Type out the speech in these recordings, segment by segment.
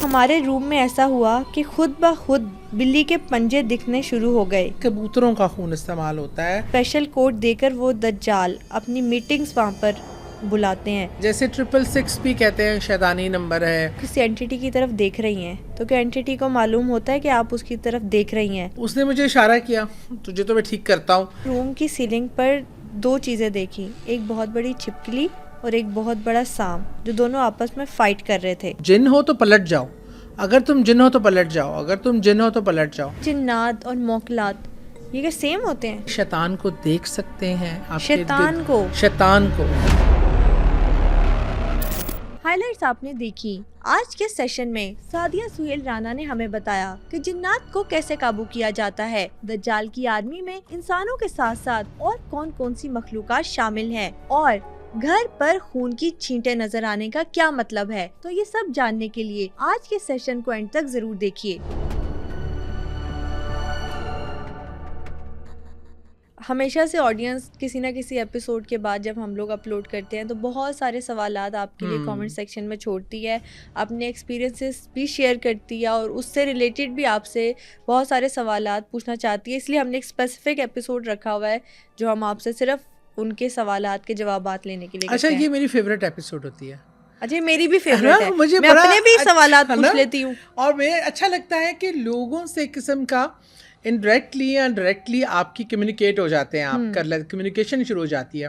ہمارے روم میں ایسا ہوا کہ خود بخود بلی کے پنجے دکھنے شروع ہو گئے. کبوتروں کا خون استعمال ہوتا ہے. اسپیشل کوڈ دے کر وہ دجال اپنی میٹنگز وہاں پر بلاتے ہیں. جیسے 666 بھی کہتے ہیں شیطانی نمبر ہے. کسی اینٹیٹی کی طرف دیکھ رہی ہیں تو کہ اینٹیٹی کو معلوم ہوتا ہے کہ آپ اس کی طرف دیکھ رہی ہیں. اس نے مجھے اشارہ کیا تجھے تو میں ٹھیک کرتا ہوں. روم کی سیلنگ پر 2 چیزیں دیکھی, ایک بہت بڑی چھپکلی اور ایک بہت بڑا سانپ جو دونوں آپس میں فائٹ کر رہے تھے. جن ہو تو پلٹ جاؤ, اگر تم جن ہو تو پلٹ جاؤ, اگر تم جن ہو تو پلٹ جاؤ. جنات اور موکلات یہ کیا سیم ہوتے ہیں؟ شیطان کو دیکھ سکتے ہیں آپ کے شیطان کو. شیطان کو. ہائی لائٹس آپ نے دیکھی. آج کے سیشن میں سعدیہ سہیل رانا نے ہمیں بتایا کہ جنات کو کیسے قابو کیا جاتا ہے, دجال کی آرمی میں انسانوں کے ساتھ ساتھ اور کون کون سی مخلوقات شامل ہیں, اور گھر پر خون کی چھینٹیں نظر آنے کا کیا مطلب ہے. تو یہ سب جاننے کے لیے آج کے سیشن کو اینڈ تک ضرور دیکھیے. ہمیشہ سے آڈینس کسی نہ کسی ایپیسوڈ کے بعد جب ہم لوگ اپلوڈ کرتے ہیں تو بہت سارے سوالات آپ کے لیے کامنٹ سیکشن میں چھوڑتی ہے, اپنے ایکسپیرینسز بھی شیئر کرتی ہے اور اس سے ریلیٹڈ بھی آپ سے بہت سارے سوالات پوچھنا چاہتی ہے. اس لیے ہم نے ایک اسپیسیفک ایپیسوڈ رکھا ہوا ہے جو ہم آپ سے صرف ان کے سوالات کے جوابات لینے کے لیے. اچھا, یہ میری فیوریٹ ایپیسوڈ ہوتی ہے. اچھا, میری بھی فیوریٹ ہے, مجھے میں اپنے بھی سوالات پوچھ لیتی ہوں. اور مجھے اچھا لگتا ہے کہ لوگوں سے ایک قسم کا انڈائریکٹلی یا ڈائریکٹلی آپ کی کمیونیکیٹ ہو جاتے ہیں, آپ کر لیتے, کمیونیکیشن شروع ہو جاتی ہے.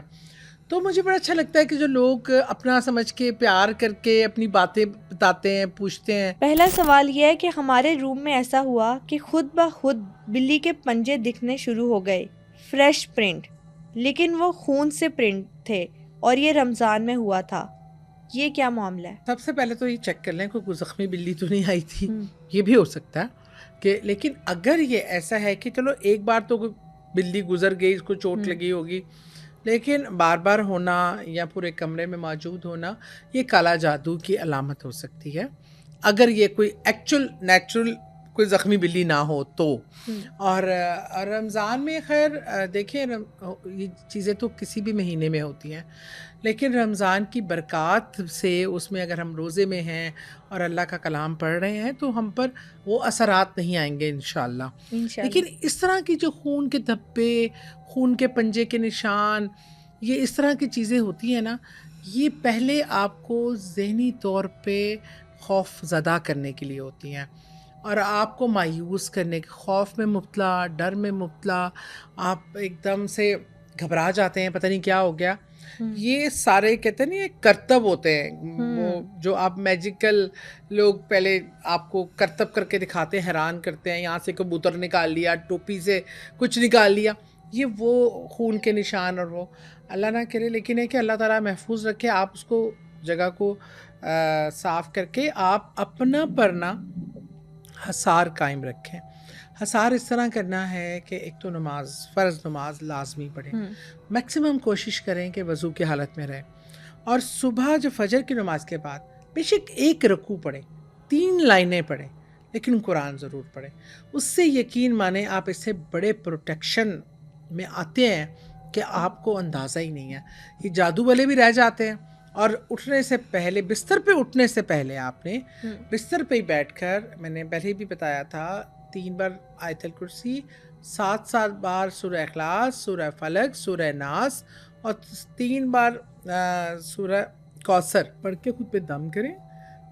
تو مجھے بڑا اچھا لگتا ہے کہ جو لوگ اپنا سمجھ کے پیار کر کے اپنی باتیں بتاتے ہیں, پوچھتے ہیں. پہلا سوال یہ ہے کہ ہمارے روم میں ایسا ہوا کہ خود بخود بلی کے پنجے دکھنے شروع ہو گئے, فریش پرنٹ, لیکن وہ خون سے پرنٹ تھے اور یہ رمضان میں ہوا تھا. یہ کیا معاملہ ہے؟ سب سے پہلے تو یہ چیک کر لیں کوئی زخمی بلی تو نہیں آئی تھی. یہ بھی ہو سکتا ہے کہ, لیکن اگر یہ ایسا ہے کہ چلو ایک بار تو کوئی بلی گزر گئی, اس کو چوٹ لگی ہوگی, لیکن بار بار ہونا یا پورے کمرے میں موجود ہونا یہ کالا جادو کی علامت ہو سکتی ہے, اگر یہ کوئی ایکچوئل نیچرل کوئی زخمی بلی نہ ہو تو. اور رمضان میں خیر دیکھیں یہ چیزیں تو کسی بھی مہینے میں ہوتی ہیں, لیکن رمضان کی برکات سے اس میں اگر ہم روزے میں ہیں اور اللہ کا کلام پڑھ رہے ہیں تو ہم پر وہ اثرات نہیں آئیں گے انشاءاللہ. لیکن اس طرح کی جو خون کے دھبے, خون کے پنجے کے نشان, یہ اس طرح کی چیزیں ہوتی ہیں نا, یہ پہلے آپ کو ذہنی طور پہ خوف زدہ کرنے کے لیے ہوتی ہیں اور آپ کو مایوس کرنے کے, خوف میں مبتلا, ڈر میں مبتلا, آپ ایک دم سے گھبرا جاتے ہیں, پتہ نہیں کیا ہو گیا. یہ سارے کہتے ہیں نا یہ کرتب ہوتے ہیں, وہ جو آپ میجیکل لوگ پہلے آپ کو کرتب کر کے دکھاتے ہیں, حیران کرتے ہیں, یہاں سے کبوتر نکال لیا, ٹوپی سے کچھ نکال لیا, یہ وہ خون کے نشان. اور وہ اللہ نہ کرے, لیکن ہے کہ اللہ تعالیٰ محفوظ رکھے, آپ اس کو جگہ کو صاف کر کے آپ اپنا پرنا حصار قائم رکھیں. حصار اس طرح کرنا ہے کہ ایک تو نماز, فرض نماز لازمی پڑھیں, میکسیمم کوشش کریں کہ وضو کی حالت میں رہیں, اور صبح جو فجر کی نماز کے بعد بے شک 1 رکوع پڑھیں, 3 لائنیں پڑھیں, لیکن قرآن ضرور پڑھیں. اس سے یقین مانیں آپ اس سے بڑے پروٹیکشن میں آتے ہیں کہ آپ کو اندازہ ہی نہیں ہے. یہ جادو والے بھی رہ جاتے ہیں, اور اٹھنے سے پہلے, بستر پہ اٹھنے سے پہلے آپ نے بستر پہ ہی بیٹھ کر, میں نے پہلے بھی بتایا تھا, 3 بار آیت الکرسی, 7 بار سورہ اخلاص, سورہ فلق, سورہ ناس, اور 3 بار سورہ کوثر پڑھ کے خود پہ دم کریں.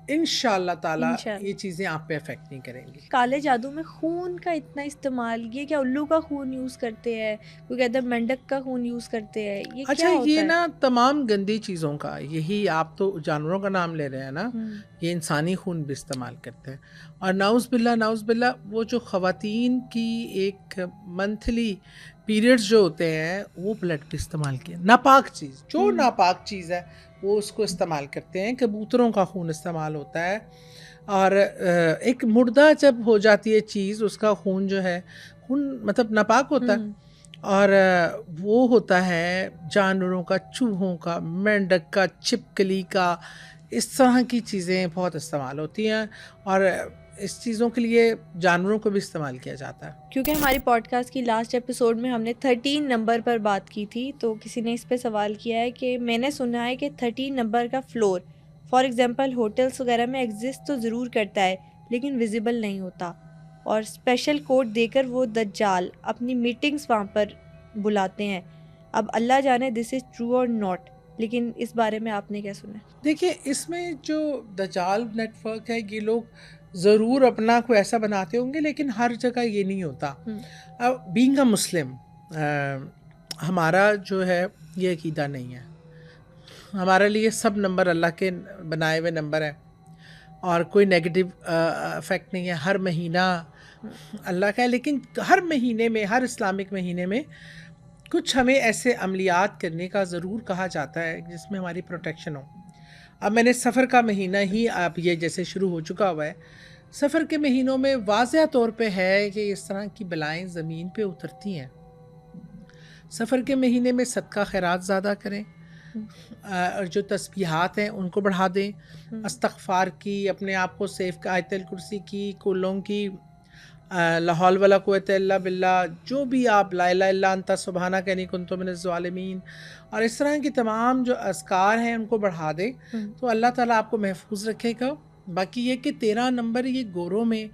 انشاءاللہ تعالیٰ یہ چیزیں آپ پہ افیکٹ نہیں کریں گی. کالے جادو میں خون کا اتنا استعمال, یہ کیا الو کا خون یوز کرتے ہیں, کوئی کہتا ہے مینڈک کا خون یوز کرتے ہیں, یہ اچھا کیا ہوتا ہے؟ یہ نا تمام گندی چیزوں کا, یہی آپ تو جانوروں کا نام لے رہے ہیں نا, یہ انسانی خون بھی استعمال کرتے ہیں. اور نعوذ باللہ وہ جو خواتین کی ایک منتھلی پیریڈز جو ہوتے ہیں وہ بلڈ بھی استعمال کیا, ناپاک چیز, جو ناپاک چیز ہے وہ اس کو استعمال کرتے ہیں. کبوتروں کا خون استعمال ہوتا ہے, اور ایک مردہ جب ہو جاتی ہے چیز, اس کا خون جو ہے خون مطلب ناپاک ہوتا ہے, اور وہ ہوتا ہے جانوروں کا, چوہوں کا, مینڈک کا, چھپکلی کا, اس طرح کی چیزیں بہت استعمال ہوتی ہیں. اور اس چیزوں کے لیے جانوروں کو بھی استعمال کیا جاتا ہے. کیونکہ ہماری پوڈ کاسٹ کی لاسٹ ایپیسوڈ میں ہم نے 13 نمبر پر بات کی تھی, تو کسی نے اس پہ سوال کیا ہے کہ میں نے سنا ہے کہ 13 نمبر کا فلور فار ایگزامپل ہوٹلس وغیرہ میں ایگزسٹ تو ضرور کرتا ہے لیکن ویزیبل نہیں ہوتا، اور اسپیشل کوڈ دے کر وہ دجال اپنی میٹنگز وہاں پر بلاتے ہیں. اب اللہ جانے دس از ٹرو اور ناٹ، لیکن اس بارے میں آپ نے کیا سنا؟ دیکھیے اس میں جو دجال نیٹ ورک ہے یہ لوگ ضرور اپنا کوئی ایسا بناتے ہوں گے، لیکن ہر جگہ یہ نہیں ہوتا. اب بینگ اے مسلم ہمارا جو ہے یہ عقیدہ نہیں ہے. ہمارے لیے سب نمبر اللہ کے بنائے ہوئے نمبر ہیں اور کوئی نیگیٹو افیکٹ نہیں ہے. ہر مہینہ اللہ کا ہے، لیکن ہر مہینے میں، ہر اسلامک مہینے میں کچھ ہمیں ایسے عملیات کرنے کا ضرور کہا جاتا ہے جس میں ہماری پروٹیکشن ہو. اب میں نے سفر کا مہینہ ہی اب یہ جیسے شروع ہو چکا ہوا ہے، سفر کے مہینوں میں واضح طور پہ ہے کہ اس طرح کی بلائیں زمین پہ اترتی ہیں. سفر کے مہینے میں صدقہ خیرات زیادہ کریں، اور جو تسبیحات ہیں ان کو بڑھا دیں، استغفار کی، اپنے آپ کو سیف کا، آیت الکرسی کی، کلوں کی، لا حول ولا قوت الا باللہ، جو بھی آپ لا الہ الا انت سبحانک انی کنت من الظالمین، اور اس طرح کی تمام جو اذکار ہیں ان کو بڑھا دیں تو اللہ تعالیٰ آپ کو محفوظ رکھے گا. باقی یہ کہ 13 نمبر یہ گوروں میں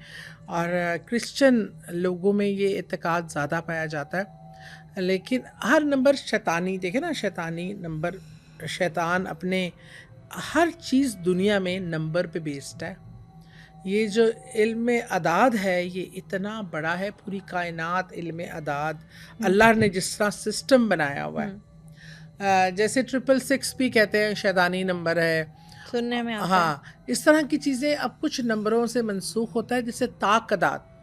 اور کرسچن لوگوں میں یہ اعتقاد زیادہ پایا جاتا ہے، لیکن ہر نمبر شیطانی، دیکھیں نا شیطانی نمبر، شیطان اپنے ہر چیز دنیا میں نمبر پہ بیسڈ ہے. یہ جو علم اعداد ہے یہ اتنا بڑا ہے، پوری کائنات علم اعداد اللہ نے جس طرح سسٹم بنایا ہوا ہے، جیسے 666 بھی کہتے ہیں شیطانی نمبر ہے سننے میں آتا ہے. ہاں اس طرح کی چیزیں اب کچھ نمبروں سے منسوخ ہوتا ہے، جیسے طاقدات.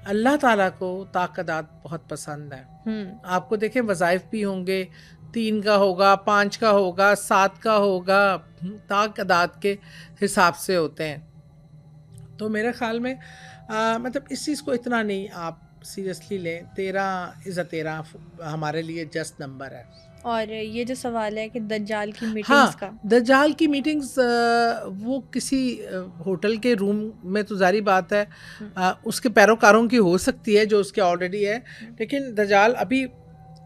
اللہ تعالیٰ کو طاقدات بہت پسند ہے. آپ کو دیکھیں وظائف بھی ہوں گے، 3 کا ہوگا، 5 کا ہوگا، 7 کا ہوگا، طاقدات کے حساب سے ہوتے ہیں. تو میرے خیال میں مطلب اس چیز کو اتنا نہیں آپ سیریسلی لیں. 13 ہمارے لیے جسٹ نمبر ہے. اور یہ جو سوال ہے کہ دجال کی ہاں میٹنگز کا، دجال کی میٹنگز وہ کسی ہوٹل کے روم میں تو ظاہری بات ہے اس کے پیروکاروں کی ہو سکتی ہے جو اس کے آلریڈی ہے، لیکن دجال ابھی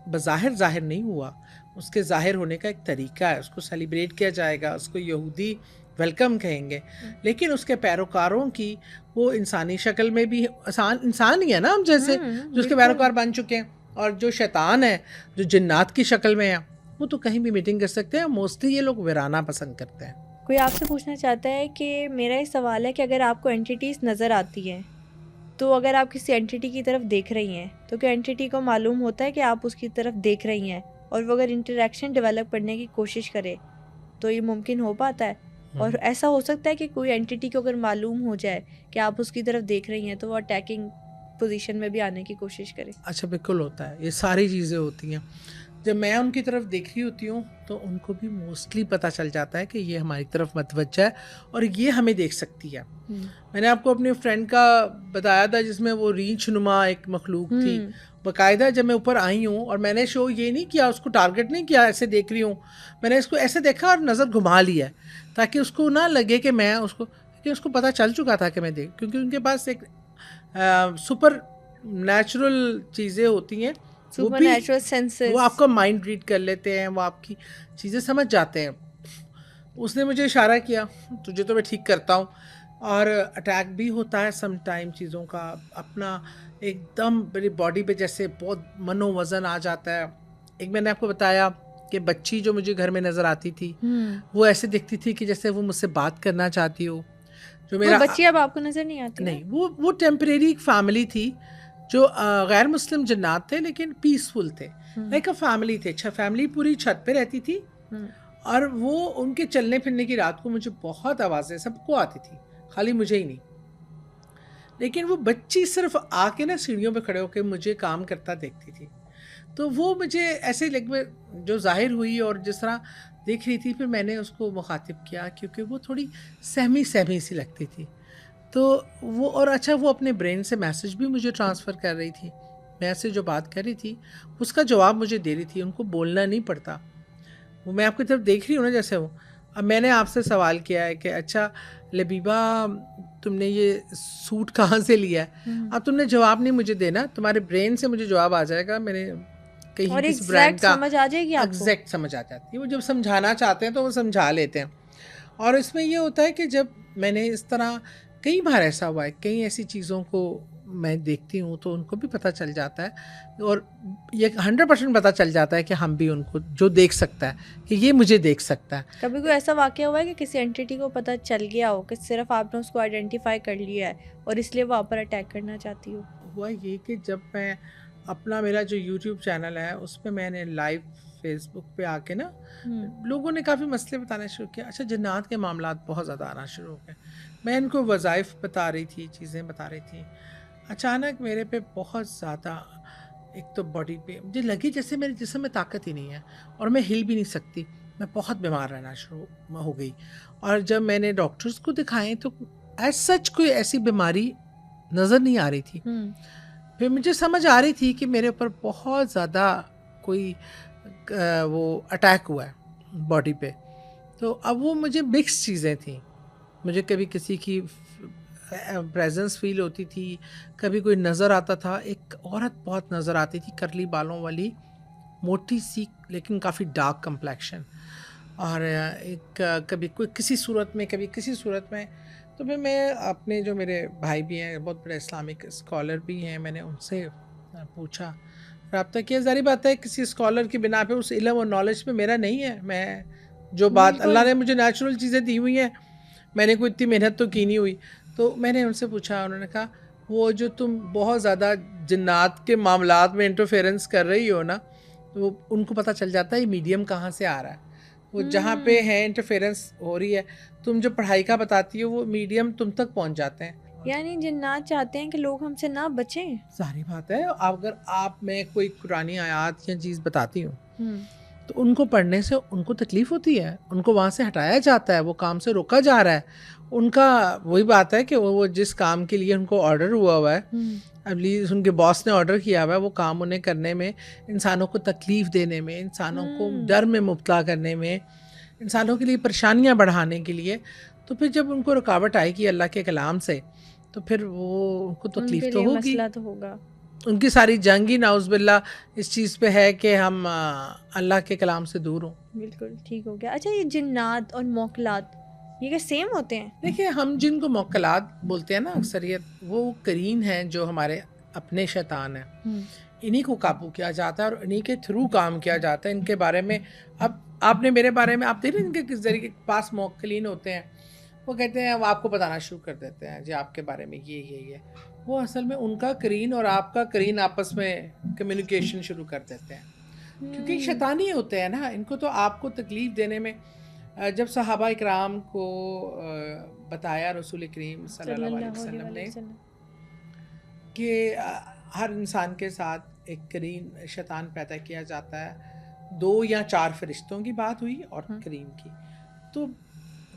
بظاہر ظاہر نہیں ہوا. اس کے ظاہر ہونے کا ایک طریقہ ہے، اس کو سیلیبریٹ کیا جائے گا، اس کو یہودی ویلکم کہیں گے، لیکن اس کے پیروکاروں کی وہ انسانی شکل میں بھی انسان ہی ہے نا ہم جیسے، جو اس کے پیروکار بن چکے ہیں. اور جو شیطان ہے جو جنات کی شکل میں ہے وہ تو کہیں بھی میٹنگ کر سکتے ہیں. موسٹلی یہ لوگ ویرانہ پسند کرتے ہیں. کوئی آپ سے پوچھنا چاہتا ہے کہ میرا یہ سوال ہے کہ اگر آپ کو اینٹیٹیز نظر آتی ہیں تو اگر آپ کسی اینٹیٹی کی طرف دیکھ رہی ہیں تو کیا اینٹیٹی کو معلوم ہوتا ہے کہ آپ اس کی طرف دیکھ رہی ہیں، اور وہ اگر انٹریکشن ڈیولپ کرنے کی کوشش کرے تو یہ ممکن ہو پاتا ہے؟ اور ایسا ہو سکتا ہے کہ کوئی اینٹیٹی کو اگر معلوم ہو جائے کہ آپ اس کی طرف دیکھ رہی ہیں تو وہ اٹیکنگ پوزیشن میں بھی آنے کی کوشش کرے؟ اچھا بالکل ہوتا ہے، یہ ساری چیزیں ہوتی ہیں. جب میں ان کی طرف دیکھ رہی ہوتی ہوں تو ان کو بھی موسٹلی پتہ چل جاتا ہے کہ یہ ہماری طرف متوجہ ہے اور یہ ہمیں دیکھ سکتی ہے. میں نے آپ کو اپنے فرینڈ کا بتایا تھا جس میں وہ ریچھ نما ایک مخلوق تھی. باقاعدہ جب میں اوپر آئی ہوں اور میں نے شو یہ نہیں کیا، اس کو ٹارگٹ نہیں کیا ایسے دیکھ رہی ہوں، میں نے اس کو ایسے دیکھا اور نظر گھما لیا تاکہ اس کو نہ لگے کہ میں اس کو، کہ اس کو پتہ چل چکا تھا کہ میں دیکھ، کیونکہ ان کے پاس ایک سپر نیچرل چیزیں ہوتی ہیں، سپر نیچرل سینسز، وہ آپ کا مائنڈ ریڈ کر لیتے ہیں، وہ آپ کی چیزیں سمجھ جاتے ہیں. اس نے مجھے اشارہ کیا تجھے تو میں ٹھیک کرتا ہوں. اور اٹیک بھی ہوتا ہے سم ٹائم چیزوں کا، اپنا ایک دم میری باڈی پہ جیسے بہت منو وزن آ جاتا ہے. ایک میں نے آپ کو بتایا کہ بچی جو مجھے گھر میں نظر آتی تھی وہ ایسے دیکھتی تھی کہ جیسے وہ مجھ سے بات کرنا چاہتی ہو. جو میرا بچی اب آپ کو نظر نہیں آتی؟ نہیں، وہ ٹیمپریری ایک فیملی تھی جو غیر مسلم جنات تھے لیکن پیسفل تھے، لائک اے فیملی تھے. فیملی پوری چھت پہ رہتی تھی اور وہ ان کے چلنے پھرنے کی رات کو مجھے بہت آوازیں سب کو آتی تھی، خالی مجھے ہی نہیں. لیکن وہ بچی صرف آ کے نا سیڑھیوں پہ کھڑے ہو کے مجھے کام کرتا دیکھتی تھی. تو وہ مجھے ایسے جو ظاہر ہوئی اور جس طرح دیکھ رہی تھی، پھر میں نے اس کو مخاطب کیا کیونکہ وہ تھوڑی سہمی سی لگتی تھی. تو وہ، اور اچھا وہ اپنے برین سے میسج بھی مجھے ٹرانسفر کر رہی تھی. میں سے جو بات کر رہی تھی اس کا جواب مجھے دے رہی تھی، ان کو بولنا نہیں پڑتا. وہ میں آپ کی طرف دیکھ رہی ہوں نا جیسے وہ. اب میں نے آپ سے سوال کیا ہے کہ اچھا لبیبہ تم نے یہ سوٹ کہاں سے لیا ہے؟ اب تم نے جواب نہیں مجھے دینا، تمہارے برین سے مجھے جواب آ جائے گا، میرے کہیں کس برانڈ کا سمجھ آ جائے گی، ایگزیکٹ سمجھ آ جاتی ہے. وہ جب سمجھانا چاہتے ہیں تو وہ سمجھا لیتے ہیں. اور اس میں یہ ہوتا ہے کہ جب میں نے اس طرح کئی بار ایسا ہوا ہے, کئی ایسی چیزوں کو میں دیکھتی ہوں تو ان کو بھی پتہ چل جاتا ہے, اور یہ 100% پتہ چل جاتا ہے کہ ہم بھی ان کو جو دیکھ سکتا ہے کہ یہ مجھے دیکھ سکتا ہے. کبھی کوئی ایسا واقعہ ہوا ہے کہ کسی اینٹیٹی کو پتہ چل گیا ہو کہ صرف آپ نے اس کو آئیڈینٹیفائی کر لیا ہے اور اس لیے وہ آپ پر اٹیک کرنا چاہتی ہو؟ ہوا یہ کہ جب میں اپنا میرا جو یوٹیوب چینل ہے اس پہ میں نے لائیو فیس بک پہ آ کے نا لوگوں نے کافی مسئلے بتانا شروع کیا. اچھا, جنات کے معاملات بہت زیادہ آنا شروع ہو گئے. میں ان کو وظائف بتا رہی تھی, چیزیں بتا رہی تھی. اچانک میرے پہ بہت زیادہ, ایک تو باڈی پہ مجھے لگی جیسے میرے جسم میں طاقت ہی نہیں ہے اور میں ہل بھی نہیں سکتی. میں بہت بیمار رہنا شروع ہو گئی. اور جب میں نے ڈاکٹرز کو دکھائے تو ایز سچ کوئی ایسی بیماری نظر نہیں آ رہی تھی. پھر مجھے سمجھ آ رہی تھی کہ میرے اوپر بہت زیادہ کوئی وہ اٹیک ہوا ہے باڈی پہ. تو اب وہ مجھے مکس چیزیں تھیں. مجھے کبھی کسی کی پریزنس فیل ہوتی تھی, کبھی کوئی نظر آتا تھا. ایک عورت بہت نظر آتی تھی, کرلی بالوں والی, موٹی سی لیکن کافی ڈارک کمپلیکشن. اور ایک کبھی کوئی کسی صورت میں, کبھی کسی صورت میں. تو پھر میں اپنے جو میرے بھائی بھی ہیں, بہت بڑے اسلامک اسکالر بھی ہیں, میں نے ان سے پوچھا, رابطہ کیا. ظاہری بات ہے کسی اسکالر کی بنا پہ اس علم اور نالج پہ میرا نہیں ہے. میں جو بات اللہ نے مجھے نیچرل چیزیں دی ہوئی ہیں, میں نے کوئی اتنی محنت تو کی نہیں ہوئی. تو میں نے ان سے پوچھا, انہوں نے کہا وہ جو تم بہت زیادہ جنات کے معاملات میں انٹرفیئرنس کر رہی ہو نا, تو ان کو پتہ چل جاتا ہے یہ میڈیم کہاں سے آ رہا ہے. وہ جہاں پہ ہے انٹرفیئرنس ہو رہی ہے, تم جو پڑھائی کا بتاتی ہو وہ میڈیم تم تک پہنچ جاتے ہیں. یعنی جنات چاہتے ہیں کہ لوگ ہم سے نہ بچیں. ظاہری بات ہے, اگر آپ میں کوئی قرآنی آیات یا چیز بتاتی ہوں تو ان کو پڑھنے سے ان کو تکلیف ہوتی ہے, ان کو وہاں سے ہٹایا جاتا ہے, وہ کام سے روکا جا رہا ہے. ان کا وہی بات ہے کہ وہ جس کام کے لیے ان کو آرڈر ہوا ہے, ابلیس ان کے باس نے آرڈر کیا ہوا ہے, وہ کام انہیں کرنے میں, انسانوں کو تکلیف دینے میں, انسانوں کو ڈر میں مبتلا کرنے میں, انسانوں کے لیے پریشانیاں بڑھانے کے لیے. تو پھر جب ان کو رکاوٹ آئے گی اللہ کے کلام سے تو پھر وہ ان کو تکلیف تو ہوگی, مسئلہ تو ہوگا. ان کی ساری جنگ ہی نعوذ باللہ اس چیز پہ ہے کہ ہم اللہ کے کلام سے دور ہوں. بالکل ٹھیک ہو گیا. اچھا, یہ جنات اور موکلات یہ کیا سیم ہوتے ہیں؟ دیکھیے, ہم جن کو موکلات بولتے ہیں نا اکثریت, وہ قرین ہیں جو ہمارے اپنے شیطان ہیں. انہی کو قابو کیا جاتا ہے اور انہی کے تھرو کام کیا جاتا ہے. ان کے بارے میں اب آپ نے میرے بارے میں آپ دیکھ رہے ہیں ان کے کس ذریعے پاس موکلین ہوتے ہیں, وہ کہتے ہیں وہ آپ کو بتانا شروع کر دیتے ہیں جی آپ کے بارے میں یہ. وہ اصل میں ان کا قرین اور آپ کا قرین آپس میں کمیونیکیشن شروع کر دیتے ہیں, کیونکہ شیطانی ہوتے ہیں نا. ان کو تو آپ کو تکلیف دینے میں, جب صحابہ اکرام کو بتایا رسول کریم صلی اللہ علیہ وسلم نے کہ ہر انسان کے ساتھ ایک قرین شیطان پیدا کیا جاتا ہے, 2 یا 4 فرشتوں کی بات ہوئی اور قرین کی, تو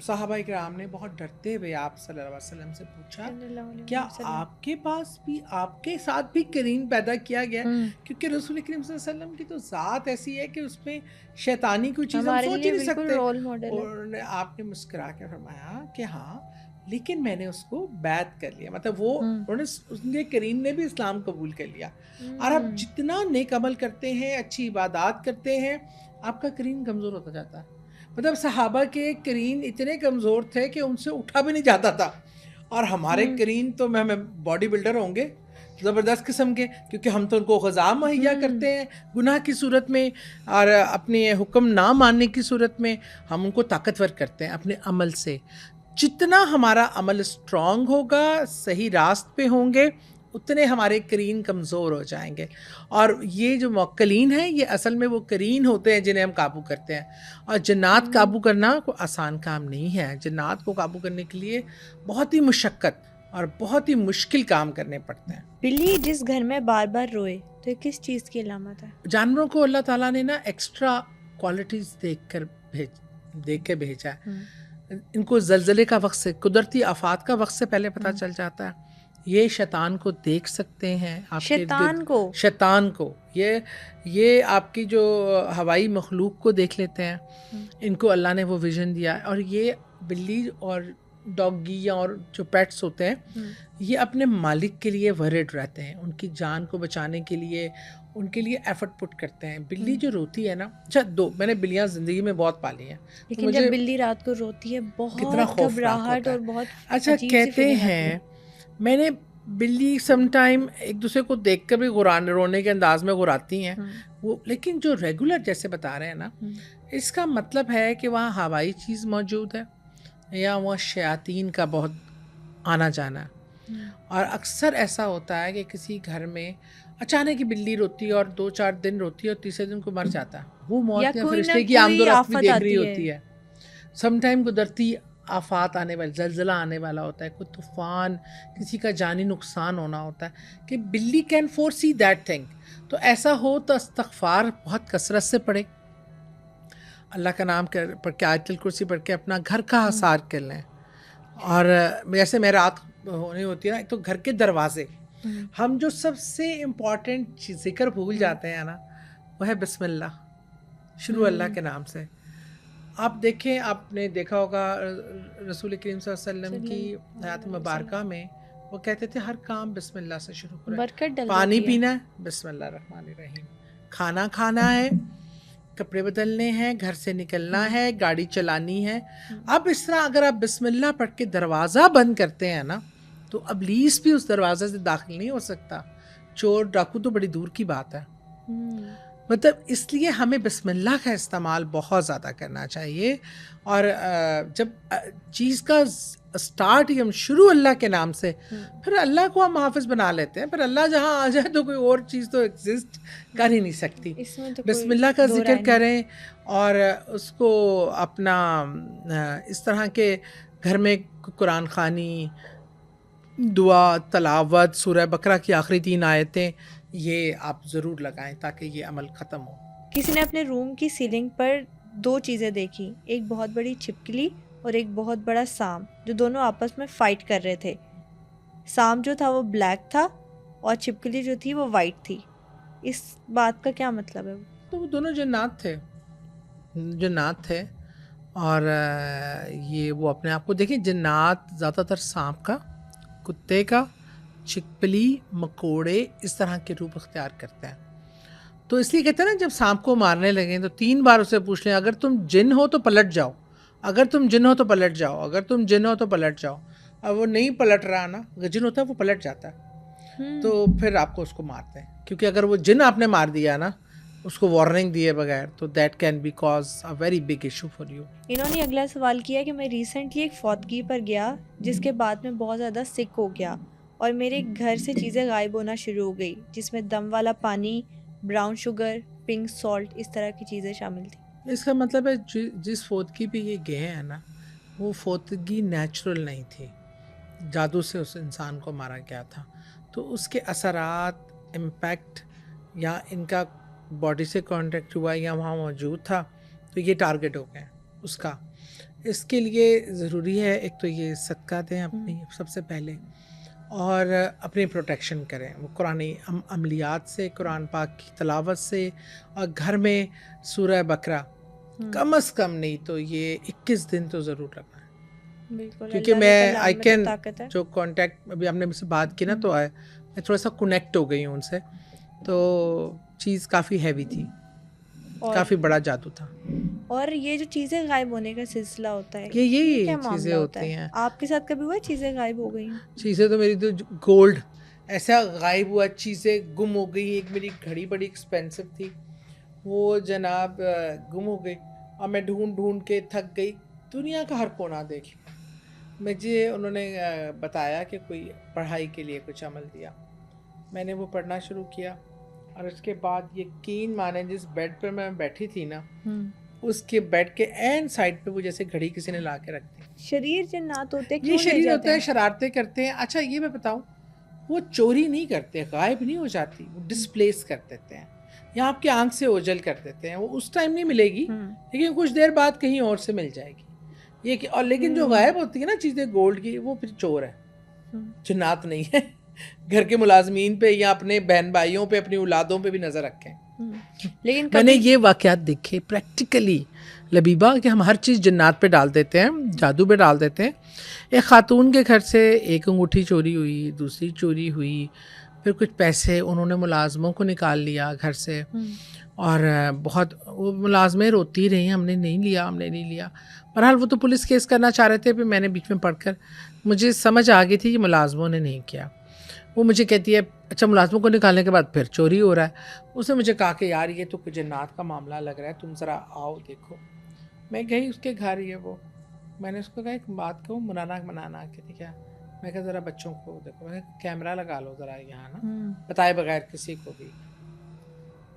صحابہ اکرام نے بہت ڈرتے ہوئے آپ صلی اللہ علیہ وسلم سے پوچھا کیا آپ کے پاس بھی, آپ کے ساتھ بھی قرین پیدا کیا گیا؟ کیونکہ رسول کریم صلی اللہ علیہ وسلم کی تو ذات ایسی ہے کہ اس میں شیطانی کوئی چیز ہم سوچ ہی نہیں سکتے. اور آپ نے مسکرا کے فرمایا کہ ہاں, لیکن میں نے اس کو بیعت کر لیا, مطلب وہ انہوں نے, اس کے قرین نے بھی اسلام قبول کر لیا. اور آپ جتنا نیک عمل کرتے ہیں, اچھی عبادات کرتے ہیں, آپ کا قرین کمزور ہوتا جاتا ہے. مطلب صحابہ کے قرین اتنے کمزور تھے کہ ان سے اٹھا بھی نہیں جاتا تھا, اور ہمارے قرین تو ہمیں باڈی بلڈر ہوں گے زبردست قسم کے, کیونکہ ہم تو ان کو غذا مہیا کرتے ہیں گناہ کی صورت میں, اور اپنے حکم نہ ماننے کی صورت میں ہم ان کو طاقتور کرتے ہیں اپنے عمل سے. جتنا ہمارا عمل اسٹرانگ ہوگا, صحیح راست پہ ہوں گے, اتنے ہمارے قرین کمزور ہو جائیں گے. اور یہ جو موکلین ہیں یہ اصل میں وہ قرین ہوتے ہیں جنہیں ہم قابو کرتے ہیں. اور جنات قابو کرنا کوئی آسان کام نہیں ہے. جنات کو قابو کرنے کے لیے بہت ہی مشقت اور بہت ہی مشکل کام کرنے پڑتے ہیں. بلی جس گھر میں بار بار روئے تو یہ کس چیز کی علامت ہے؟ جانوروں کو اللہ تعالیٰ نے نا ایکسٹرا کوالٹیز دیکھ کے بھیجا ہے. ان کو زلزلے کا وقت سے, قدرتی آفات کا وقت سے پہلے پتہ چل جاتا ہے. یہ شیطان کو دیکھ سکتے ہیں, آپ شیطان کو یہ آپ کی جو ہوائی مخلوق کو دیکھ لیتے ہیں. ان کو اللہ نے وہ ویژن دیا, اور یہ بلی اور ڈاگی یا اور جو پیٹس ہوتے ہیں یہ اپنے مالک کے لیے ورڈ رہتے ہیں, ان کی جان کو بچانے کے لیے ان کے لیے ایفرٹ پٹ کرتے ہیں. بلی جو روتی ہے نا, اچھا میں نے بلیاں زندگی میں بہت پالی ہیں, لیکن جب بلی رات کو روتی ہے بہت گھبراہٹ اور بہت اچھا کہتے ہیں, میں نے بلی سم ٹائم ایک دوسرے کو دیکھ کر بھی رونے کے انداز میں غراتی ہیں وہ, لیکن جو ریگولر جیسے بتا رہے ہیں نا, اس کا مطلب ہے کہ وہاں ہوائی چیز موجود ہے یا وہاں شیاطین کا بہت آنا جانا ہے. اور اکثر ایسا ہوتا ہے کہ کسی گھر میں اچانک ہی بلی روتی ہے اور 2-4 دن روتی ہے اور تیسرے دن کو مر جاتا ہے. وہ موت یا فرشتے کی آمد و رفت بھی دیکھ رہی ہوتی ہے. سم ٹائم قدرتی آفات آنے والا, زلزلہ آنے والا ہوتا ہے, کوئی طوفان, کسی کا جانی نقصان ہونا ہوتا ہے کہ بلی can foresee that thing. تو ایسا ہو تو استغفار بہت کثرت سے پڑھے, اللہ کا نام پڑھ کے, آیت الکرسی پڑھ کے اپنا گھر کا حصار کر لیں. اور جیسے میں رات ہونی ہوتی ہے نا, تو گھر کے دروازے, ہم جو سب سے امپورٹنٹ ذکر بھول جاتے ہیں نا, وہ ہے بسم اللہ, شروع اللہ کے نام سے. آپ دیکھیں, آپ نے دیکھا ہوگا رسول کریم صلی اللہ علیہ وسلم کی حیات مبارکہ میں وہ کہتے تھے ہر کام بسم اللہ سے شروع کریں. پانی پینا ہے بسم اللہ الرحمن الرحیم, کھانا کھانا ہے, کپڑے بدلنے ہیں, گھر سے نکلنا ہے, گاڑی چلانی ہے. اب اس طرح اگر آپ بسم اللہ پڑھ کے دروازہ بند کرتے ہیں نا, تو ابلیس بھی اس دروازے سے داخل نہیں ہو سکتا. چور ڈاکو تو بڑی دور کی بات ہے. مطلب اس لیے ہمیں بسم اللہ کا استعمال بہت زیادہ کرنا چاہیے. اور جب چیز کا سٹارٹ ہی ہم شروع اللہ کے نام سے, پھر اللہ کو ہم حافظ بنا لیتے ہیں. پھر اللہ جہاں آ جائے تو کوئی اور چیز تو ایگزسٹ کر ہی نہیں سکتی. بسم اللہ کا ذکر کریں اور اس کو اپنا اس طرح کے گھر میں قرآن خوانی, دعا, تلاوت, سورہ بقرہ کی آخری 3 آیتیں, یہ آپ ضرور لگائیں تاکہ یہ عمل ختم ہو. کسی نے اپنے روم کی سیلنگ پر 2 چیزیں دیکھی, ایک بہت بڑی چھپکلی اور ایک بہت بڑا سانپ, جو دونوں آپس میں فائٹ کر رہے تھے. سانپ جو تھا وہ بلیک تھا اور چھپکلی جو تھی وہ وائٹ تھی. اس بات کا کیا مطلب ہے؟ تو وہ دونوں جنات تھے اور یہ وہ اپنے آپ کو دیکھیں, جنات زیادہ تر سانپ کا, کتے کا, چھپکلی, مکوڑے اس طرح کے روپ اختیار کرتے ہیں. تو اس لیے کہتے ہیں نا, جب سانپ کو مارنے لگیں تو 3 بار اسے پوچھ لیں, اگر تم جن ہو تو پلٹ جاؤ, اگر تم جن ہو تو پلٹ جاؤ, اگر تم جن ہو تو پلٹ جاؤ. اب وہ نہیں پلٹ رہا نا, اگر جن ہوتا ہے وہ پلٹ جاتا ہے, تو پھر آپ کو اس کو مارتے ہیں. کیونکہ اگر وہ جن آپ نے مار دیا نا اس کو وارننگ دیے بغیر, تو that can be cause a very big issue for you. انہوں نے اگلا سوال کیا کہ میں ریسنٹلی ایک فوتگی پر گیا جس کے بعد میں بہت زیادہ سک ہو گیا اور میرے گھر سے چیزیں غائب ہونا شروع ہو گئی, جس میں دم والا پانی, براؤن شوگر, پنک سالٹ, اس طرح کی چیزیں شامل تھیں. اس کا مطلب ہے جس فوتگی پہ یہ گئے ہیں نا, وہ فوتگی نیچرل نہیں تھی, جادو سے اس انسان کو مارا گیا تھا. تو اس کے اثرات, امپیکٹ, یا ان کا باڈی سے کانٹیکٹ ہوا یا وہاں موجود تھا, تو یہ ٹارگٹ ہو گئے اس کا. اس کے لیے ضروری ہے ایک تو یہ صدقہ دیں اپنی سب سے پہلے, اور اپنی پروٹیکشن کریں وہ قرآن عملیات سے, قرآن پاک کی تلاوت سے, اور گھر میں سورہ بقرہ کم از کم نہیں تو یہ 21 دن تو ضرور رکھنا ہے. کیونکہ میں آئی کین جو کانٹیکٹ ابھی آپ نے مجھ سے بات کی نا, تو میں تھوڑا سا کنیکٹ ہو گئی ہوں ان سے. تو چیز کافی ہیوی تھی, کافی بڑا جادو تھا. اور یہ جو چیزیں غائب ہونے کا سلسلہ ہوتا ہے, یہی چیزیں ہوتی ہیں. آپ کے ساتھ کبھی ہوا چیزیں غائب ہو گئی؟ چیزیں تو میری تو گولڈ ایسا غائب ہوا, چیزیں گم ہو گئی. ایک میری گھڑی بڑی ایکسپینسو تھی, وہ جناب گم ہو گئی, اور میں ڈھونڈ کے تھک گئی, دنیا کا ہر کونا دیکھ لیا. مجھے انہوں نے بتایا کہ کوئی پڑھائی کے لیے کچھ عمل دیا, میں نے وہ پڑھنا شروع کیا, اور اس کے بعد یقین مانے جس بیڈ پہ میں بیٹھی تھی نا, اس کے بیڈ کے این سائڈ پہ وہ جیسے گھڑی کسی نے لا کے رکھ دی. شریر جنات ہوتے ہیں, یہ شریر ہوتے ہیں, شرارتیں کرتے ہیں. اچھا یہ میں بتاؤں, وہ چوری نہیں کرتے, غائب نہیں ہو جاتی, وہ ڈسپلیس کر دیتے ہیں, یا آپ کی آنکھ سے اوجھل کر دیتے ہیں. وہ اس ٹائم نہیں ملے گی, لیکن کچھ دیر بعد کہیں اور سے مل جائے گی یہ. اور لیکن جو غائب ہوتی ہے نا چیزیں گولڈ کی, وہ پھر چور ہے, جنات نہیں ہے. گھر کے ملازمین پہ یا اپنے بہن بھائیوں پہ, اپنی اولادوں پہ بھی نظر رکھیں. لیکن میں نے یہ واقعات دیکھے پریکٹیکلی لبیبہ کہ ہم ہر چیز جنات پہ ڈال دیتے ہیں, جادو پہ ڈال دیتے ہیں. ایک خاتون کے گھر سے ایک انگوٹھی چوری ہوئی, دوسری چوری ہوئی, پھر کچھ پیسے انہوں نے ملازموں کو نکال لیا گھر سے, اور بہت وہ ملازمیں روتی رہی, ہم نے نہیں لیا. بہرحال وہ تو پولیس کیس کرنا چاہ رہے تھے, پھر میں نے بیچ میں پڑھ کر مجھے سمجھ آ گئی تھی کہ ملازموں نے نہیں کیا. وہ مجھے کہتی ہے اچھا ملازموں کو نکالنے کے بعد پھر چوری ہو رہا ہے. اس نے مجھے کہا کہ یار یہ تو جنات کا معاملہ لگ رہا ہے, تم ذرا آؤ دیکھو. میں گئی اس کے گھر, یہ وہ میں نے اس کو کہا ایک بات کہوں, منانا کہتی کیا؟ میں کہا ذرا بچوں کو دیکھو, میں کیمرہ لگا لو ذرا یہاں نا, بتائے بغیر کسی کو بھی.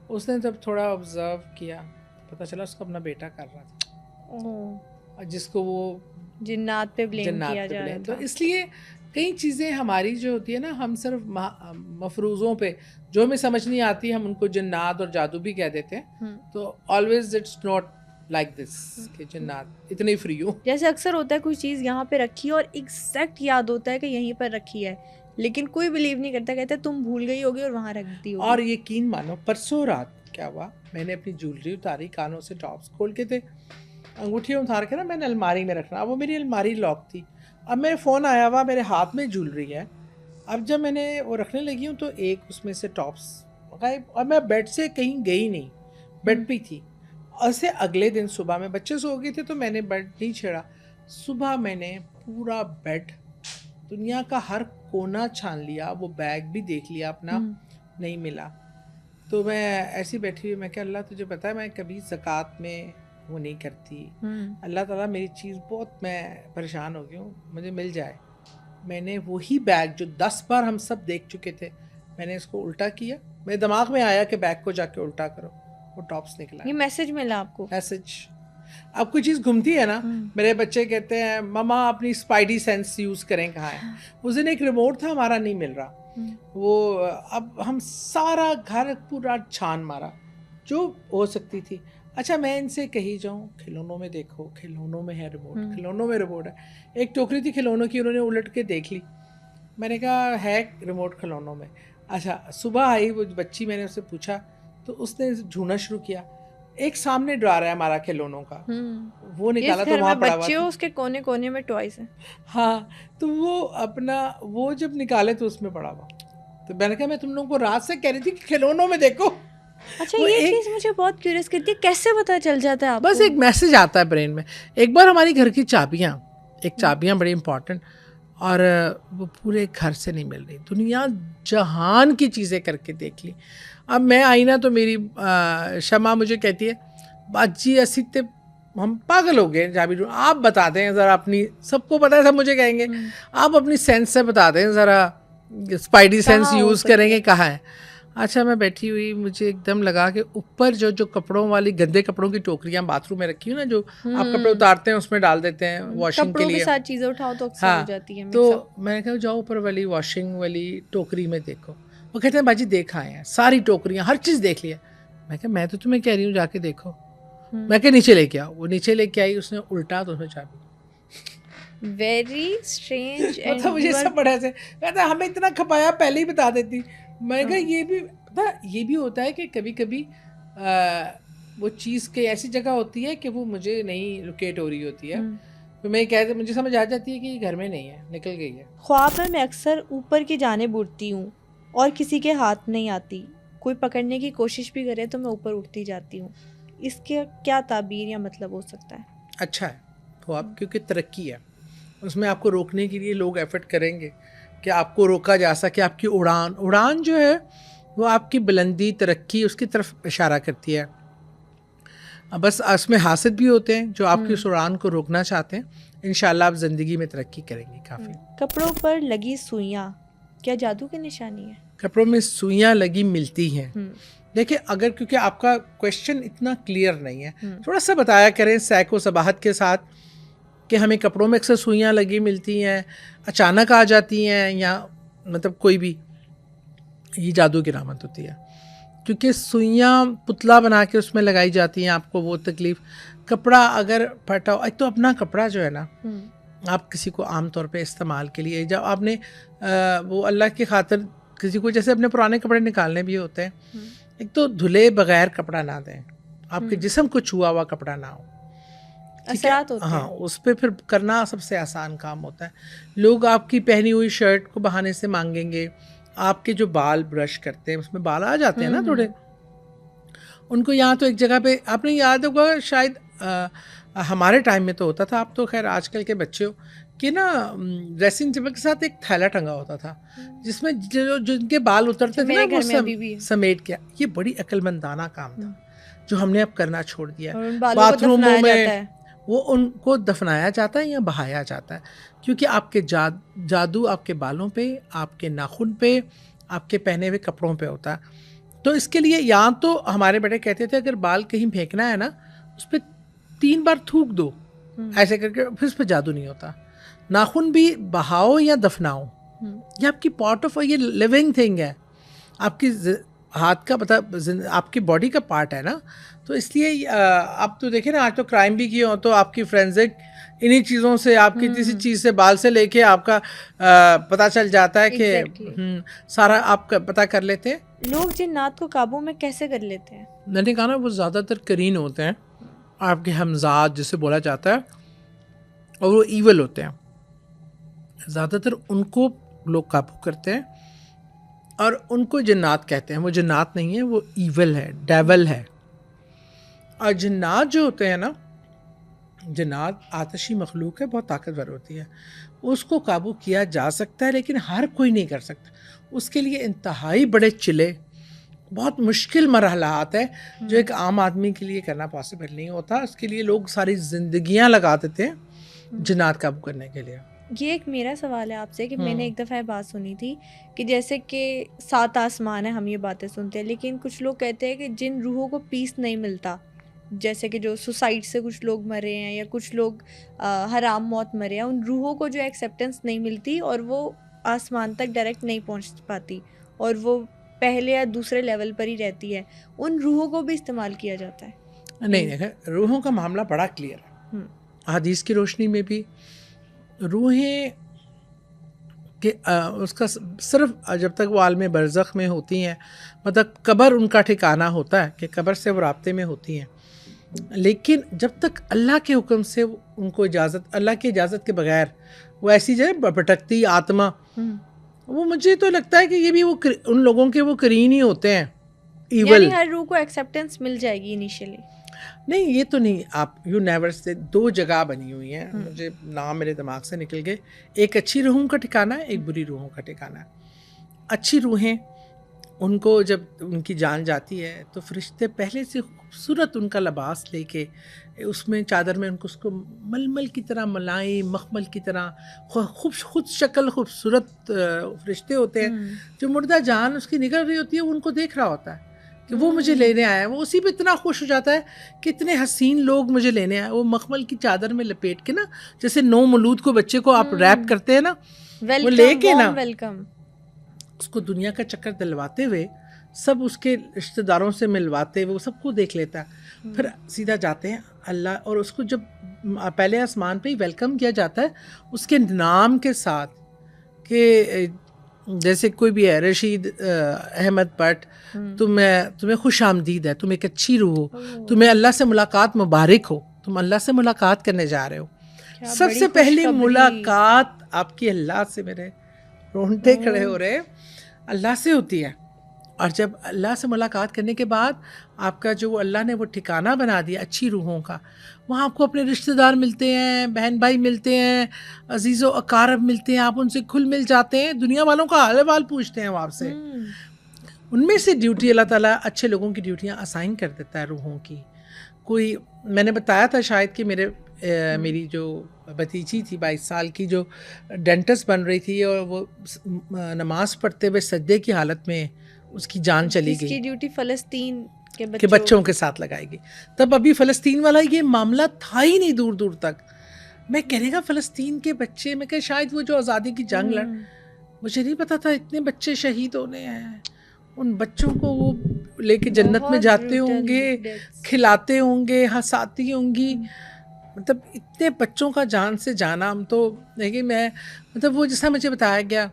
اس نے جب تھوڑا آبزرو کیا پتہ چلا اس کو اپنا بیٹا کر رہا تھا, جس کو وہ جنات پہ بلیم کیا جا رہا تو تھا. اس لیے کئی چیزیں ہماری جو ہوتی ہے نا, ہم صرف مفروضوں پہ جو ہمیں سمجھ نہیں آتی ہم ان کو جنات اور جادو بھی کہہ دیتے ہیں. تو always it's not like this کہ جنات اتنے فری ہو. جیسے اکثر ہوتا ہے کوئی چیز یہاں پہ رکھی ہے اور ایگزیکٹ یاد ہوتا ہے کہ یہیں پر رکھی ہے, لیکن کوئی بلیو نہیں کرتا, کہتے تم بھول گئی ہوگی اور وہاں رکھ دی ہوگی. اور یقین مانو پرسوں رات کیا ہوا, میں نے اپنی جولری اتاری, کانوں سے ٹاپس کھول کے تھے, انگوٹھیاں اتار کے نا میں نے الماری میں رکھنا. اب وہ میری الماری لاک تھی, اب میرے فون آیا ہوا, میرے ہاتھ میں جولری ہے. اب جب میں نے وہ رکھنے لگی ہوں تو ایک اس میں سے ٹاپس غائب, اور میں بیڈ سے کہیں گئی نہیں, بیڈ پہ تھی. اسے اگلے دن صبح میں بچے سو گئے تھے تو میں نے بیڈ نہیں چھیڑا. صبح میں نے پورا بیڈ, دنیا کا ہر کونا چھان لیا, وہ بیگ بھی دیکھ لیا اپنا, نہیں ملا. تو میں ایسی بیٹھی ہوئی, میں کہ اللہ تجھے پتا ہے میں کبھی زکوٰۃ میں وہ نہیں کرتی, اللہ تعالیٰ میری چیز بہت, میں پریشان ہو گئی ہوں, مجھے مل جائے. میں نے وہی بیگ جو 10 بار ہم سب دیکھ چکے تھے, میں نے اس کو الٹا کیا. میرے دماغ میں آیا کہ بیگ کو جا کے الٹا کرو, وہ ٹاپس نکلا. یہ میسج ملا آپ کو؟ میسج. اب کوئی چیز گھومتی ہے نا, میرے بچے کہتے ہیں مما اپنی اسپائڈی سینس یوز کریں, کہاں ہے. اس دن ایک ریموٹ تھا ہمارا, نہیں مل رہا. وہ اب ہم سارا گھر پورا چھان مارا جو ہو سکتی تھی. اچھا میں ان سے کہی جاؤں کھلونوں میں دیکھو, کھلونوں میں ہے ریموٹ, کھلونوں میں ریموٹ ہے. ایک ٹوکری تھی کھلونوں کی, انہوں نے الٹ کے دیکھ لی. میں نے کہا ہے ریموٹ کھلونوں میں. اچھا صبح آئی وہ بچی, میں نے اس سے پوچھا تو اس نے ڈھونڈنا شروع کیا. ایک سامنے ڈرا ہے ہمارا کھلونوں کا, وہ نکالا تو وہاں پڑا ہوا تھا. اس کے کونے کونے میں ٹوائز ہیں. ہاں تو وہ اپنا وہ جب نکالے تو اس میں پڑا ہوا. تو میں نے کہا میں تم لوگوں کو رات سے کہہ رہی تھی کہ کھلونوں میں دیکھو. اچھا یہ چیز مجھے بہت کیوریس کرتی ہے, کیسے پتہ چل جاتا ہے آپ کو؟ بس ایک میسج آتا ہے برین میں. ایک بار ہماری گھر کی چابیاں بڑی امپورٹنٹ, اور وہ پورے گھر سے نہیں مل رہی, دنیا جہان کی چیزیں کر کے دیکھ لی. اب میں آئی نا تو میری شمع مجھے کہتی ہے باجی ایسی تے ہم پاگل ہو گئے چابی, آپ بتا دیں ذرا اپنی, سب کو پتا ہے سب مجھے کہیں گے آپ اپنی سینس سے بتا دیں ذرا, اسپائڈی سینس یوز کریں گے کہاں ہے. اچھا میں بیٹھی ہوئی, مجھے ایک دم لگا کہ اوپر جو کپڑوں والی گندے کپڑوں کی ٹوکریاں باتھ روم میں رکھی ہوں نا, جو آپ کپڑے اتارتے ہیں اس میں ڈال دیتے ہیں واشنگ کے لیے, ساتھ چیزیں اٹھاؤ تو اکثر ہو جاتی ہیں. تو میں نے کہا جاؤ اوپر والی واشنگ والی ٹوکری میں دیکھو. وہ کہتے ہیں باجی دیکھ آئے ہیں, ساری ٹوکریاں ہر چیز دیکھ لیا. میں کہا میں تو تمہیں کہہ رہی ہوں جا کے دیکھو. میں کہ نیچے لے کے آؤ. وہ نیچے لے کے آئی, اس نے الٹا تو اس میں چابی. Very strange. مطلب مجھے سب بڑا ایسے کہتا ہمیں اتنا کھپایا پہلے ہی بتا دیتی. میں کہا یہ بھی ہوتا ہے کہ کبھی کبھی وہ چیز کی ایسی جگہ ہوتی ہے کہ وہ مجھے نہیں لوکیٹ ہو رہی ہوتی ہے, تو میں کہتے مجھے سمجھ آ جاتی ہے کہ یہ گھر میں نہیں ہے, نکل گئی ہے. خواب میں اکثر اوپر کی جانب اڑتی ہوں اور کسی کے ہاتھ نہیں آتی, کوئی پکڑنے کی کوشش بھی کرے تو میں اوپر اٹھتی جاتی ہوں. اس کے کیا تعبیر یا مطلب ہو سکتا ہے؟ اچھا ہے خواب, کیونکہ ترقی ہے, اس میں آپ کو روکنے کے لیے لوگ ایفرٹ کریں گے کہ آپ کو روکا جا سکے. آپ کی اڑان جو ہے وہ آپ کی بلندی, ترقی, اس کی طرف اشارہ کرتی ہے. بس اس میں حاسد بھی ہوتے ہیں جو آپ کی اس اڑان کو روکنا چاہتے ہیں. انشاءاللہ آپ زندگی میں ترقی کریں گے کافی. کپڑوں پر لگی سوئیاں کیا جادو کی نشانی ہے؟ کپڑوں میں سوئیاں لگی ملتی ہیں. دیکھیں اگر کیونکہ آپ کا کویشچن اتنا کلیئر نہیں ہے, تھوڑا سا بتایا کریں سیک و صباحت کے ساتھ کہ ہمیں کپڑوں میں اکثر سوئیاں لگی ملتی ہیں, اچانک آ جاتی ہیں, یا مطلب کوئی بھی, یہ جادو کی علامت ہوتی ہے. کیونکہ سوئیاں پتلا بنا کے اس میں لگائی جاتی ہیں, آپ کو وہ تکلیف. کپڑا اگر پھٹا ہو, ایک تو اپنا کپڑا جو ہے نا, آپ کسی کو عام طور پہ استعمال کے لیے جب آپ نے وہ اللہ کی خاطر کسی کو جیسے اپنے پرانے کپڑے نکالنے بھی ہوتے ہیں, ایک تو دھلے بغیر کپڑا نہ دیں, آپ کے جسم کو چھوا ہوا کپڑا نہ ہو. اثرات ہوتے ہیں. ہاں اس پہ پھر کرنا سب سے آسان کام ہوتا ہے. لوگ آپ کی پہنی ہوئی شرٹ کو بہانے سے مانگیں گے, آپ کے جو بال برش کرتے ہیں اس میں بال آ جاتے ہیں نا تھوڑے, ان کو یہاں تو ایک جگہ پہ, آپ نے یاد ہوگا شاید ہمارے ٹائم میں تو ہوتا تھا, آپ تو خیر آج کل کے بچے ہو کہ نا ڈریسنگ ٹیبل کے ساتھ ایک تھیلا ٹنگا ہوتا تھا جس میں جن کے بال اترتے تھے نا وہ سمیٹ کیا. یہ بڑی عقل مندانہ کام تھا جو ہم نے اب کرنا چھوڑ دیا. باتھ روموں میں وہ ان کو دفنایا جاتا ہے یا بہایا جاتا ہے, کیونکہ آپ کے جادو آپ کے بالوں پہ, آپ کے ناخن پہ, آپ کے پہنے ہوئے کپڑوں پہ ہوتا ہے. تو اس کے لیے یہاں تو ہمارے بڑے کہتے تھے اگر بال کہیں پھینکنا ہے نا اس پہ 3 بار تھوک دو ایسے کر کے, پھر اس پہ جادو نہیں ہوتا. ناخن بھی بہاؤ یا دفناؤ, یہ آپ کی پارٹ آف, یہ لیونگ تھنگ ہے, آپ کی ہاتھ کا پتہ, آپ کی باڈی کا پارٹ ہے نا. تو اس لیے آپ تو دیکھیں نا آج تو کرائم بھی کیے ہوں تو آپ کی فرینزک انہی چیزوں سے, آپ کی کسی چیز سے, بال سے لے کے آپ کا پتہ چل جاتا ہے کہ سارا آپ کا پتہ کر لیتے ہیں. لوگ جنات کو قابو میں کیسے کر لیتے ہیں؟ میں نے کہا نا وہ زیادہ تر قرین ہوتے ہیں, آپ کے ہمزاد جسے بولا جاتا ہے, اور وہ ایول ہوتے ہیں. زیادہ تر ان کو لوگ قابو کرتے ہیں اور ان کو جنات کہتے ہیں. وہ جنات نہیں ہے, وہ ایول ہے, ڈیول ہے. اور جنات جو ہوتے ہیں نا, جنات آتشی مخلوق ہے, بہت طاقتور ہوتی ہے. اس کو قابو کیا جا سکتا ہے لیکن ہر کوئی نہیں کر سکتا. اس کے لیے انتہائی بڑے چلے, بہت مشکل مرحلات ہے جو ایک عام آدمی کے لیے کرنا پاسبل نہیں ہوتا. اس کے لیے لوگ ساری زندگیاں لگا دیتے ہیں جنات قابو کرنے کے لیے. یہ ایک میرا سوال ہے آپ سے کہ میں نے ایک دفعہ بات سنی تھی کہ جیسے کہ 7 آسمان ہیں, ہم یہ باتیں سنتے ہیں, لیکن کچھ لوگ کہتے ہیں کہ جن روحوں کو پیس نہیں ملتا, جیسے کہ جو سوسائڈ سے کچھ لوگ مرے ہیں یا کچھ لوگ حرام موت مرے ہیں, ان روحوں کو جو ایکسیپٹنس نہیں ملتی اور وہ آسمان تک ڈائریکٹ نہیں پہنچ پاتی اور وہ پہلے یا دوسرے لیول پر ہی رہتی ہے, ان روحوں کو بھی استعمال کیا جاتا ہے. نہیں دیکھیں, روحوں کا معاملہ بڑا کلیئر ہے. حدیث کی روشنی میں بھی روحیں کہ اس کا صرف جب تک وہ عالم برزخ میں ہوتی ہیں, مطلب قبر ان کا ٹھکانہ ہوتا ہے کہ قبر سے وہ رابطے میں ہوتی ہیں, لیکن جب تک اللہ کے حکم سے ان کو اجازت, اللہ کی اجازت کے بغیر وہ ایسی جگہ بھٹکتی آتما, وہ مجھے تو لگتا ہے کہ یہ بھی وہ ان لوگوں کے وہ قرین ہی ہوتے ہیں, ایول. یعنی ہر روح کو ایکسیپٹنس مل جائے گی انیشیلی؟ نہیں, یہ تو نہیں. آپ یو نیور سے 2 جگہ بنی ہوئی ہیں, مجھے نام میرے دماغ سے نکل گئے. ایک اچھی روحوں کا ٹھکانہ ہے, ایک بری روحوں کا ٹھکانہ ہے. اچھی روحیں, ان کو جب ان کی جان جاتی ہے تو فرشتے پہلے سے خوبصورت ان کا لباس لے کے اس میں چادر میں ان کو اس کو ململ کی طرح ملائیں, مخمل کی طرح خود شکل خوبصورت فرشتے ہوتے ہیں جو مردہ جان اس کی نکل رہی ہوتی ہے, وہ ان کو دیکھ رہا ہوتا ہے کہ وہ مجھے لینے آیا ہے. وہ اسی پہ اتنا خوش ہو جاتا ہے کہ اتنے حسین لوگ مجھے لینے آئے. وہ مخمل کی چادر میں لپیٹ کے نا, جیسے 9 مولود کو بچے کو آپ ریپ کرتے ہیں نا, وہ لے کے نا اس کو دنیا کا چکر دلواتے ہوئے, سب اس کے رشتہ داروں سے ملواتے ہوئے, وہ سب کو دیکھ لیتا ہے. پھر سیدھا جاتے ہیں اللہ, اور اس کو جب پہلے آسمان پہ ہی ویلکم کیا جاتا ہے اس کے نام کے ساتھ کہ جیسے کوئی بھی ہے, رشید احمد بٹ, تمہیں خوش آمدید ہے, تم ایک اچھی روح ہو, تمہیں اللہ سے ملاقات مبارک ہو, تم اللہ سے ملاقات کرنے جا رہے ہو. سب سے پہلی ملاقات آپ کی اللہ سے, میرے رونگٹے کھڑے ہو رہے, اللہ سے ہوتی ہے. اور جب اللہ سے ملاقات کرنے کے بعد آپ کا جو اللہ نے وہ ٹھکانہ بنا دیا اچھی روحوں کا, وہاں آپ کو اپنے رشتہ دار ملتے ہیں, بہن بھائی ملتے ہیں, عزیز و اقارب ملتے ہیں, آپ ان سے کھل مل جاتے ہیں, دنیا والوں کا حال احوال پوچھتے ہیں وہ آپ سے. ان میں سے ڈیوٹی اللہ تعالیٰ اچھے لوگوں کی ڈیوٹیاں اسائن کر دیتا ہے روحوں کی. کوئی میں نے بتایا تھا شاید کہ میری جو بھتیجی تھی 22 سال کی, جو ڈینٹسٹ بن رہی تھی, اور وہ نماز پڑھتے ہوئے سجدے کی حالت میں اس کی جان چلی گئی. اس کی ڈیوٹی فلسطین کے بچوں کے ساتھ لگائے گی. تب ابھی فلسطین والا یہ معاملہ تھا ہی نہیں دور دور تک. میں کہنے گا فلسطین کے بچے, میں کہ شاید وہ جو آزادی کی جنگ لڑ, مجھے نہیں پتا تھا اتنے بچے شہید ہونے ہیں. ان بچوں کو وہ لے کے جنت میں جاتے ہوں گے, کھلاتے ہوں گے, ہنساتی ہوں گی. مطلب اتنے بچوں کا جان سے جانا, ہم تو دیکھیں, میں مطلب وہ جیسا مجھے بتایا گیا,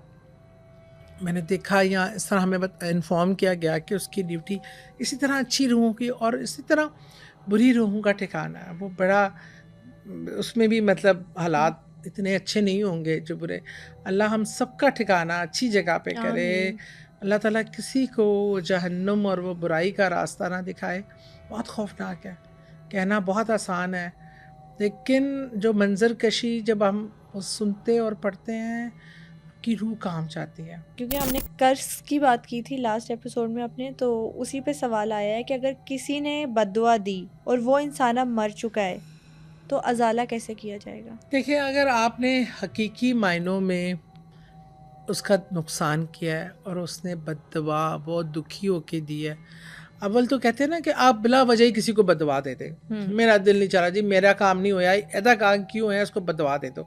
میں نے دیکھا یا اس طرح ہمیں انفارم کیا گیا کہ اس کی ڈیوٹی اسی طرح اچھی روحوں کی اور اسی طرح بری روحوں کا ٹھکانہ ہے. وہ بڑا اس میں بھی مطلب حالات اتنے اچھے نہیں ہوں گے جو برے. اللہ ہم سب کا ٹھکانہ اچھی جگہ پہ کرے. اللہ تعالیٰ کسی کو جہنم اور وہ برائی کا راستہ نہ دکھائے. بہت خوفناک ہے, کہنا بہت آسان ہے, لیکن جو منظر کشی جب ہم سنتے اور پڑھتے ہیں کی روح کام چاہتی ہے. کیونکہ ہم نے قرض کی بات کی تھی لاسٹ ایپیسوڈ میں اپنے, تو اسی پہ سوال آیا ہے کہ اگر کسی نے بد دعا دی اور وہ انسان اب مر چکا ہے تو ازالہ کیسے کیا جائے گا؟ دیکھیں, اگر آپ نے حقیقی معنوں میں اس کا نقصان کیا ہے اور اس نے بد دعا بہت دکھی ہو کے دی ہے, اول تو کہتے ہیں نا کہ آپ بلا وجہ ہی کسی کو بد دعا دیتے, میرا دل نہیں چلا جی, میرا کام نہیں ہوا, ایسا کام کیوں ہے, اس کو بد دعا دے دو.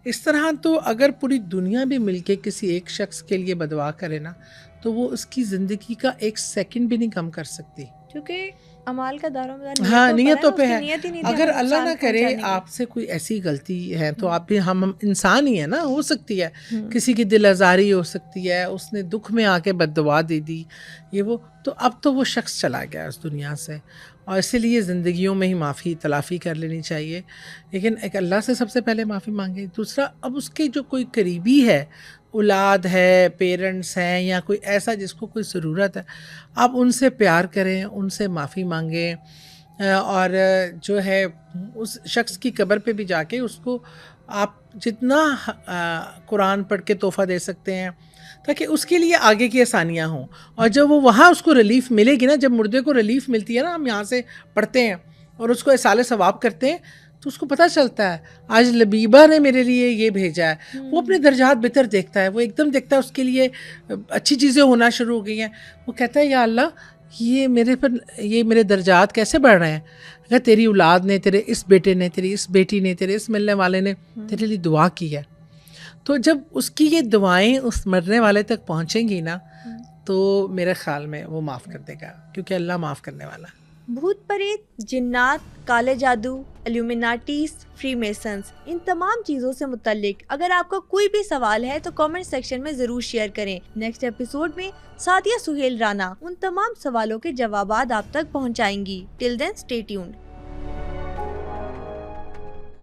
اس طرح تو اگر پوری دنیا بھی مل کے کسی ایک شخص کے لیے بد دعا کرے نا, تو وہ اس کی زندگی کا ایک سیکنڈ بھی نہیں کم کر سکتی, کیونکہ اعمال کا دار و مدار ہاں نیتوں پہ ہے. نیت ہی نہیں تھی اگر ہمیں اللہ نہ نقصان کرے پہنچانے کی. آپ سے کوئی ایسی غلطی ہے تو آپ بھی, ہم انسان ہی ہیں نا, ہو سکتی ہے کسی کی دل آزاری ہو سکتی ہے, اس نے دکھ میں آ کے بد دعا دے دی یہ وہ, تو اب تو وہ شخص چلا گیا اس دنیا سے, اور اسی لیے زندگیوں میں ہی معافی تلافی کر لینی چاہیے. لیکن ایک اللہ سے سب سے پہلے معافی مانگے. دوسرا, اب اس کے جو کوئی قریبی ہے, اولاد ہے, پیرنٹس ہیں, یا کوئی ایسا جس کو کوئی ضرورت ہے, آپ ان سے پیار کریں, ان سے معافی مانگیں, اور جو ہے اس شخص کی قبر پہ بھی جا کے اس کو آپ جتنا قرآن پڑھ کے تحفہ دے سکتے ہیں تاکہ اس کے لیے آگے کی آسانیاں ہوں. اور جب وہ وہاں اس کو ریلیف ملے گی نا, جب مردے کو ریلیف ملتی ہے نا, ہم یہاں سے پڑھتے ہیں اور اس کو اصالِ ثواب کرتے ہیں, تو اس کو پتہ چلتا ہے آج لبیبہ نے میرے لیے یہ بھیجا ہے. وہ اپنے درجات بہتر دیکھتا ہے, وہ ایک دم دیکھتا ہے اس کے لیے اچھی چیزیں ہونا شروع ہو گئی ہیں. وہ کہتا ہے یا اللہ یہ میرے درجات کیسے بڑھ رہے ہیں, اگر تیری اولاد نے, تیرے اس بیٹے نے, تیری اس بیٹی نے, تیرے اس ملنے والے نے تیرے لیے دعا کی ہے. تو جب اس کی یہ دعائیں اس مرنے والے تک پہنچیں گی نا, تو میرے خیال میں وہ معاف کر دے گا, کیونکہ اللہ معاف کرنے والا ہے. بھوت پریت, جنات, کالے جادو, الومناٹیز, فری میسنز, ان تمام چیزوں سے متعلق اگر آپ کا کوئی بھی سوال ہے تو کامنٹ سیکشن میں ضرور شیئر کریں. نیکسٹ ایپیسوڈ میں سعدیہ سہیل رانا ان تمام سوالوں کے جوابات آپ تک پہنچائیں گی. ٹل دین اسٹے ٹیونڈ.